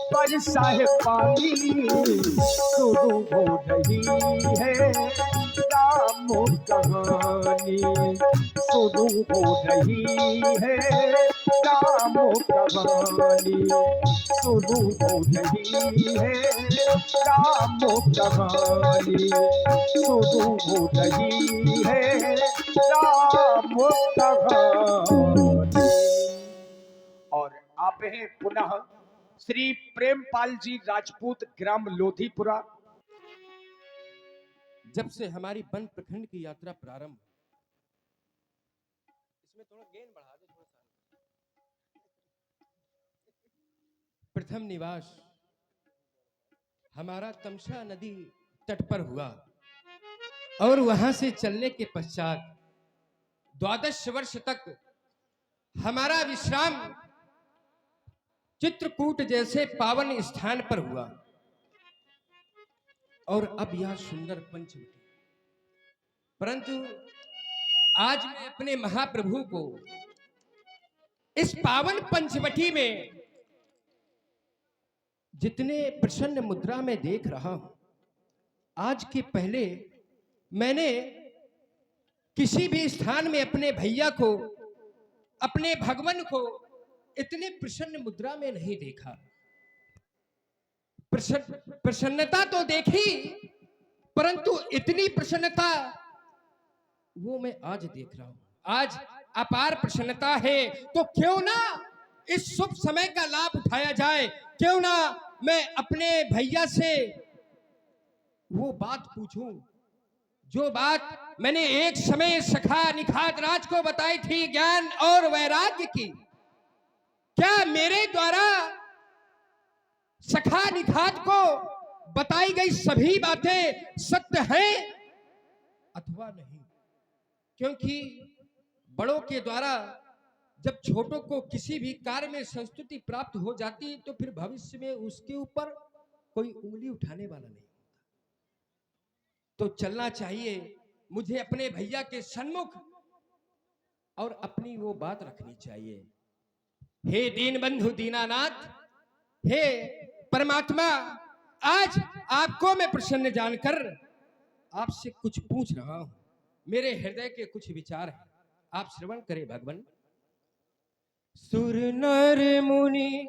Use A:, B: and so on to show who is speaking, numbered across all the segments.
A: बरसा है पानी शुरू हो रही है राम कहानी, शुरू हो रही है राम कहानी, शुरू हो रही है राम कहानी, शुरू हो रही है राम कहानी। और आप हैं पुनः श्री प्रेमपाल जी राजपूत, ग्राम लोधीपुरा।
B: जब से हमारी वन प्रखंड की यात्रा प्रारंभ, इसमें थोड़ा गेन बढ़ा दे, थोड़ा सा। प्रथम निवास हमारा तमसा नदी तट पर हुआ और वहां से चलने के पश्चात 12 वर्ष तक हमारा विश्राम चित्रकूट जैसे पावन स्थान पर हुआ। और अब यह सुंदर पंचवटी, परंतु आज मैं अपने महाप्रभु को इस पावन पंचवटी में जितने प्रसन्न मुद्रा में देख रहा हूं, आज के पहले मैंने किसी भी स्थान में अपने भैया को, अपने भगवान को इतने प्रसन्न मुद्रा में नहीं देखा। प्रसन्नता तो देखी, परंतु इतनी प्रसन्नता वो मैं आज देख रहा हूं। आज अपार प्रसन्नता है, तो क्यों ना इस शुभ समय का लाभ उठाया जाए, क्यों ना मैं अपने भैया से वो बात पूछूं जो बात मैंने एक समय सखा निखात राज को बताई थी, ज्ञान और वैराग्य की। क्या मेरे द्वारा सखा निखात को बताई गई सभी बातें सत्य हैं अथवा नहीं? क्योंकि बड़ों के द्वारा जब छोटों को किसी भी कार्य में संस्तुति प्राप्त हो जाती, तो फिर भविष्य में उसके ऊपर कोई उंगली उठाने वाला नहीं होता। तो चलना चाहिए मुझे अपने भैया के सन्मुख और अपनी वो बात रखनी चाहिए। हे दीन बंधु दीनानाथ, हे परमात्मा, आज आपको मैं प्रसन्न जानकर आपसे कुछ पूछ रहा हूं। मेरे हृदय के कुछ विचार हैं, आप श्रवण करें भगवान। सुर नर मुनि,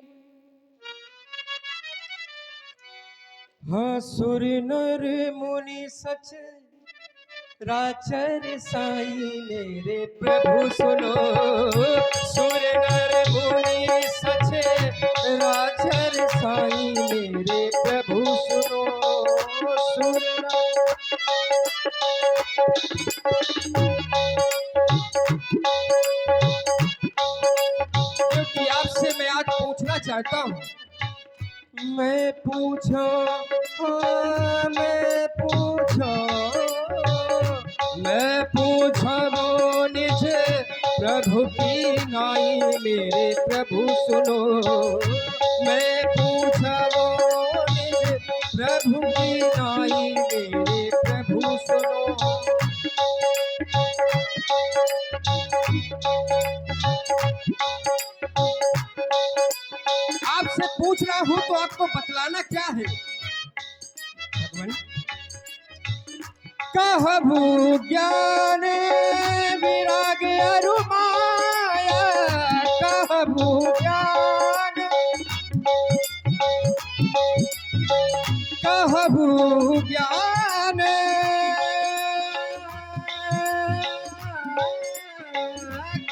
B: हाँ सुर नर मुनि सच राचर साईं मेरे प्रभु सुनो। सुर नर मुनि सच राचर साईं मेरे प्रभु सुनो। सुर क्योंकि आपसे मैं आज पूछना चाहता हूँ, मैं पूछो मैं पूछो मैं पूछो निज प्रभु की नाई मेरे प्रभु सुनो। मैं पूछो निज प्रभु की नाई मेरे प्रभु सुनो। आपसे पूछ रहा हूं तो आपको बतलाना क्या है भगवान? कहबू ज्ञान विराग अरु माया, कहबू ज्ञान, कहबू ज्ञान,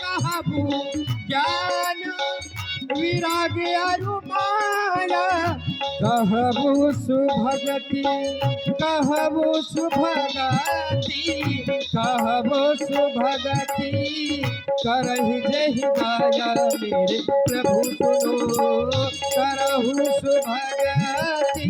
B: कहबू ज्ञान विराग अरु माया, कहबू सुभगति, कहबू सुभगति, कहबू सुभगति, करहि जहि गाया मेरे प्रभु सुनो। करहु सुभगति।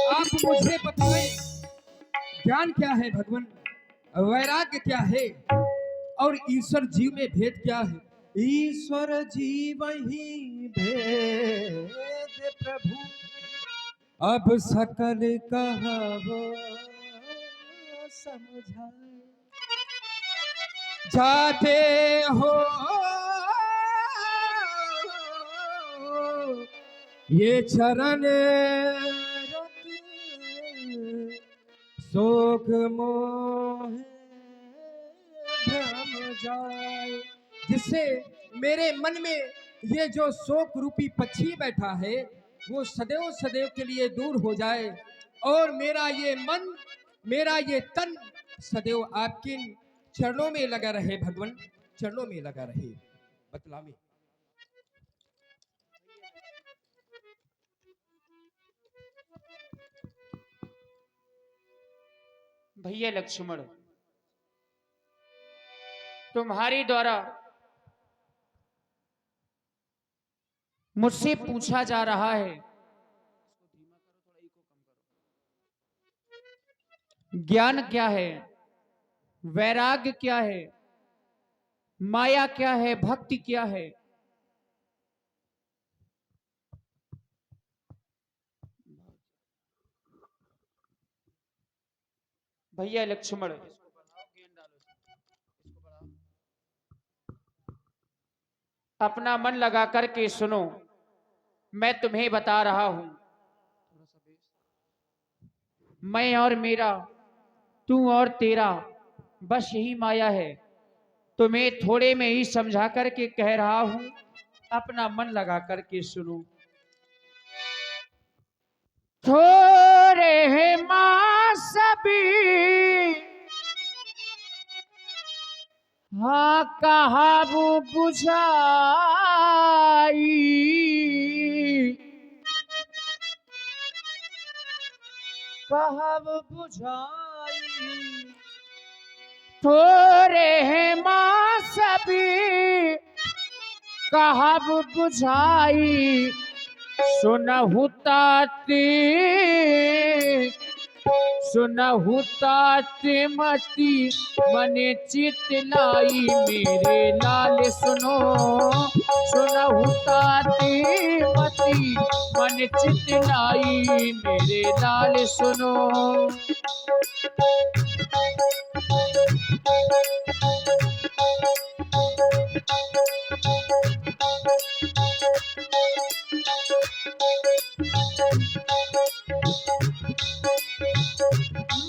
B: आप मुझे बताएं ज्ञान क्या है भगवान, वैराग्य क्या है और ईश्वर जीव में भेद क्या है, ईश्वर जीव ही भेद प्रभु, अब सकल कहबो समझाए। जाते हो ये चरण रत, शोक मोह भ्रम जाए। जिससे मेरे मन में ये जो शोक रूपी पक्षी बैठा है वो सदैव सदैव के लिए दूर हो जाए, और मेरा ये मन, मेरा ये तन सदैव आपके चरणों में लगा रहे। भगवान चरणों में लगा रहे। बतलावे
C: भैया लक्ष्मण, तुम्हारे द्वारा मुझसे पूछा जा रहा है ज्ञान क्या है, वैराग्य क्या है, माया क्या है, भक्ति क्या है। भैया लक्ष्मण, अपना मन लगा करके सुनो, मैं तुम्हें बता रहा हूं। मैं और मेरा, तू और तेरा, बस यही माया है। तुम्हें थोड़े में ही समझा करके कह रहा हूं, अपना मन लगा करके सुनो। थोड़े है मां सभी, हाँ कहा वो बुझाई, कहा वो बुझाई। थोड़े है मां सभी, कहा वो बुझाई। सुनहु ताते, सुनहु ताते मती मने चित लाई। मेरे लाल सुनो, सुनहु ताते मती मन चित लाई। मेरे लाल सुनो।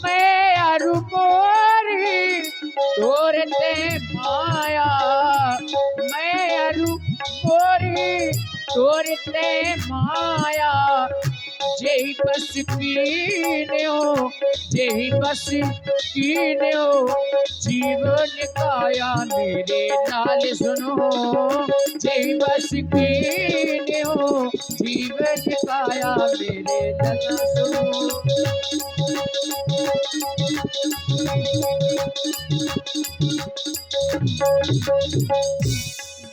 C: मैं अरु मोरी तोरते माया, मैं अरु मोरी तोरते माया। जेहि बस कीन्यो, जेहि बस कीन्यो जीवन काया। मेरे लाल सुनो, जेहि बस कीन्यो जीवन काया। मेरे लाल सुनो।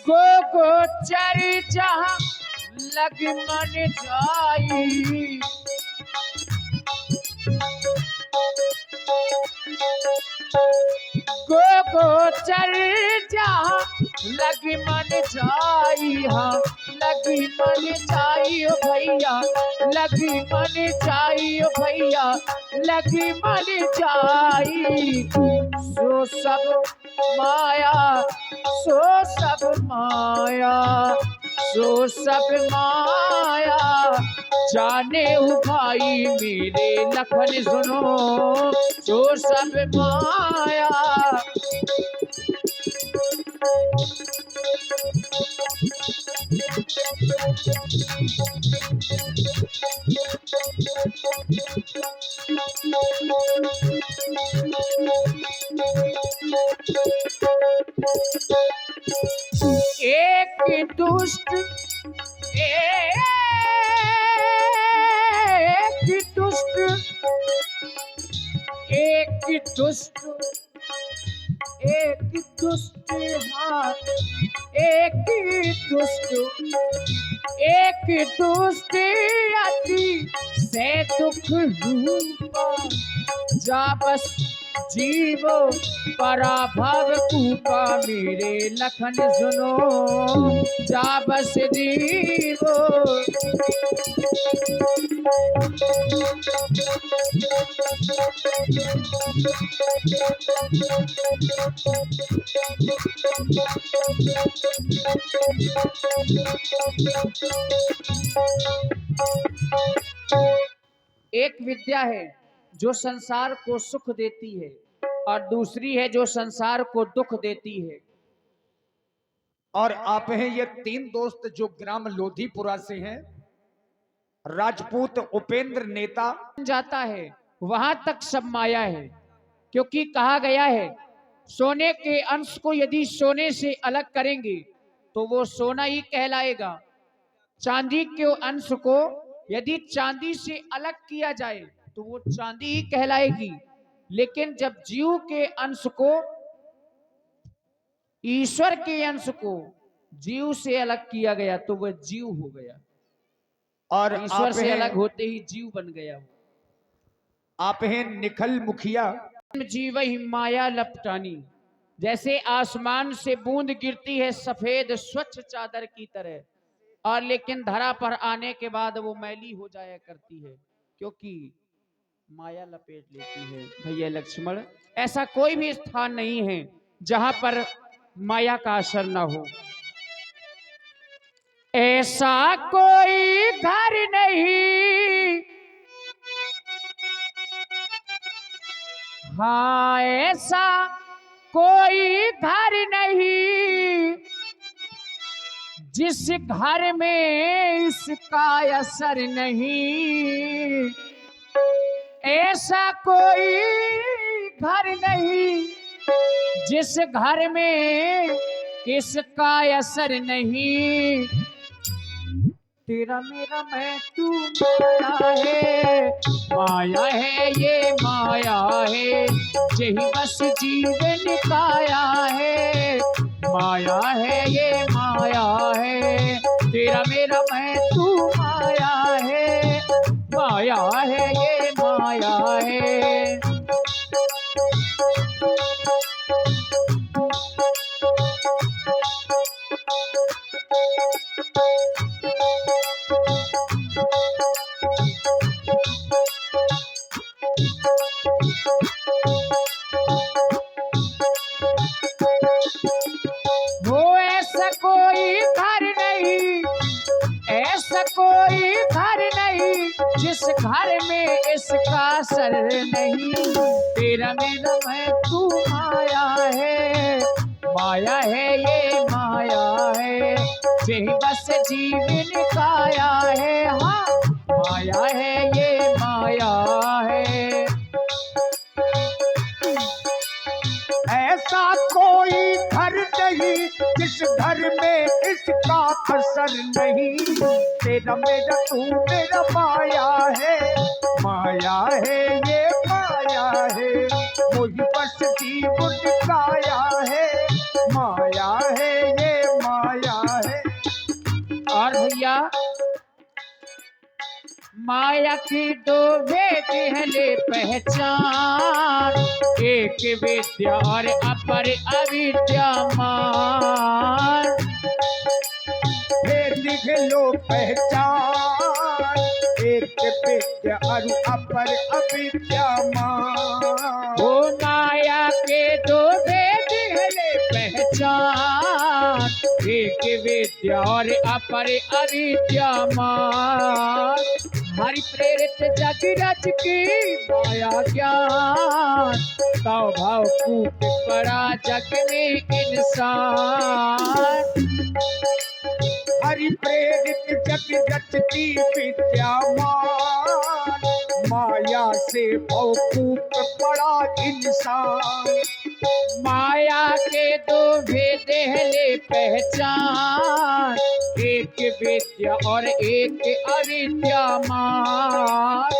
C: गो गोचर जहाँ लग मन जाई। गो गोचर जहाँ लग मन जाई। हाँ लगी मन जाई ओ भैया, लगी मन जाई ओ भैया, लगी मन जाई। सो सब माया, सो सब माया, सो सब माया। जाने हो भाई मेरे लखन सुनो, सो सब माया। एक दुष्ट, एक दुष्ट, एक दुष्ट, एक दुष्ट, हाँ एक दुष्ट, एक दुष्ट अति से दुख रूपा। जा बस जीवो पराभव कूपा मेरे लखन सुनो जा बस जीवो। एक विद्या है जो संसार को सुख देती है और दूसरी है जो संसार को दुख देती है।
A: और आप हैं ये तीन दोस्त जो ग्राम लोधीपुरा से हैं। राजपूत उपेंद्र नेता
C: जाता है वहां तक सब माया है, क्योंकि कहा गया है सोने के अंश को यदि सोने से अलग करेंगे तो वो सोना ही कहलाएगा। चांदी के अंश को यदि चांदी से अलग किया जाए तो वो चांदी ही कहलाएगी। लेकिन जब जीव के अंश को, ईश्वर के अंश को जीव से अलग किया गया तो वह जीव हो गया,
A: और
C: ईश्वर से
A: हैं-
C: अलग होते ही जीव बन गया।
A: आप हैं निखल मुखिया।
C: जीव ही माया लपटानी, जैसे आसमान से बूंद गिरती है सफेद स्वच्छ चादर की तरह, और लेकिन धरा पर आने के बाद वो मैली हो जाया करती है, क्योंकि माया लपेट लेती है। भैया लक्ष्मण, ऐसा कोई भी स्थान नहीं है जहां पर माया का असर ना हो। ऐसा कोई घर नहीं, हाँ ऐसा कोई घर नहीं जिस घर में इसका असर नहीं। ऐसा कोई घर नहीं जिस घर में इसका असर नहीं। तेरा मेरा मैं तू माया है ये माया है, यही बस जीवन काया है। माया है ये माया है, तेरा मेरा मैं तू माया है। माया है ये माया है। वो ऐसा कोई घर नहीं, ऐसा कोई घर नहीं जिस घर में इसका असर नहीं। तेरा मेरा मैं तू माया है। माया है ये माया है, यही बस जीवन काया है। हाँ माया है ये माया है।
A: ऐसा कोई घर नहीं जिस घर में इसका असर नहीं। तेरा मेरा तू मेरा माया है। माया है ये माया है, वही बस जीवन काया है। माया है ये माया है।
C: और भैया माया की दो भेद है ले पहचान, एक विद्या और अपर अविद्या मान।
A: भेद लो पहचान, एक विद्या और अपर अविद्या मान।
C: ओ माया के दो भेद है ले पहचान, एक विद्या और अपर अविद्या मान। हरि प्रेरित जग रज की माया ज्ञान, तव भाव कूट पड़ा जग में इंसान।
A: हरि प्रेरित जग रचती विद्यामान, माया से भवकूप पड़ा इंसान।
C: माया के दो भेद है ले पहचान, एक विद्या और एक अविद्या मान।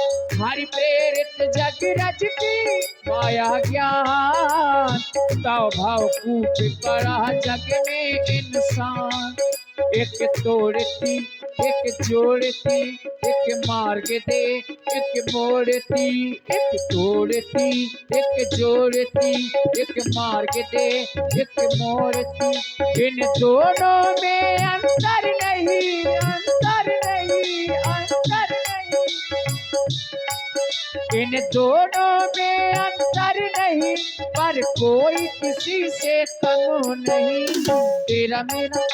C: हरि प्रेरित जग रज की माया ज्ञान, तव भाव कूट पड़ा जग में इंसान। एक तोड़ती एक जोड़ती एक मार्गते, एक मोड़ती एक तोड़ती, एक जोड़ती एक मार्गते, एक मोड़ती। इन दोनों में अंतर नहीं, अंतर नहीं, अंतर नहीं। इन दोनों में अंतर नहीं, पर कोई किसी से कम नहीं। तेरा मेरा,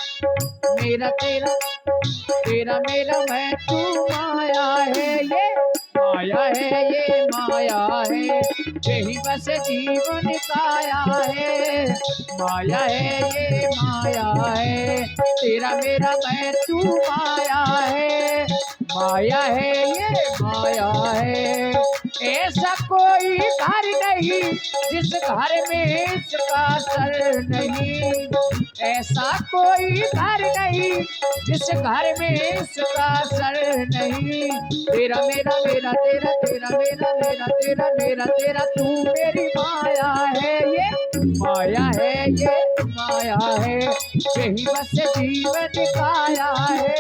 C: मेरा तेरा, तेरा मेरा मैं तू माया है ये, माया है ये माया है, यही बस जीवन काया है। माया है ये माया है, तेरा मेरा मैं तू माया है, माया है ये माया है। ऐसा कोई घर नहीं जिस घर में इसका सर नहीं, ऐसा कोई घर नहीं जिस घर में इसका सर नहीं। तेरा मेरा, मेरा तेरा, तेरा मेरा, मेरा तेरा, मेरा तेरा, तू मेरी माया है ये, माया है ये माया है, यही बस जीवन काया है।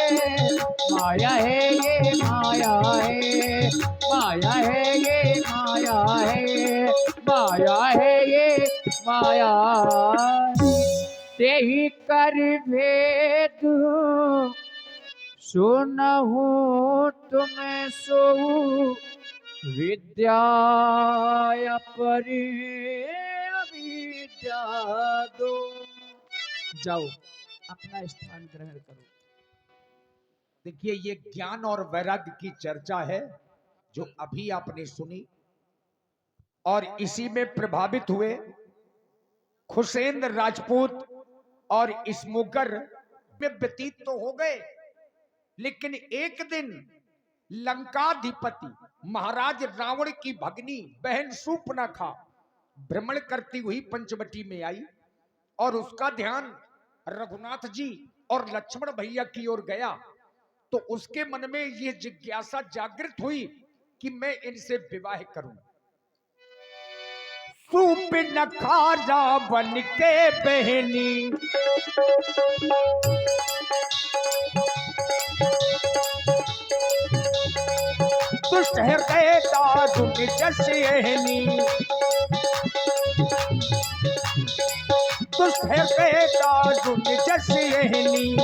C: माया है ये माया है, माया है ये माया है, माया है ये माया। तेहि कर भेद सुनहु तुम्हें सो, विद्या परि अविद्या दो। जाओ अपना स्थान ग्रहण करो।
A: देखिए, ये ज्ञान और वैराग्य की चर्चा है जो अभी आपने सुनी, और इसी में प्रभावित हुए खुसेंद्र राजपूत और स्मोकर में व्यतीत तो हो गए, लेकिन एक दिन लंकाधिपति महाराज रावण की भगनी बहन शूर्पणखा भ्रमण करती हुई पंचवटी में आई, और उसका ध्यान रघुनाथ जी और लक्ष्मण भैया की ओर गया। तो उसके मन में यह जिज्ञासा जागृत हुई कि मैं इनसे विवाह करूं। शूर्पणखा रावण के बहनी, दुष्ट हृदय दारुण जस एहनी, दुष्ट हृदय दारुण जस एहनी,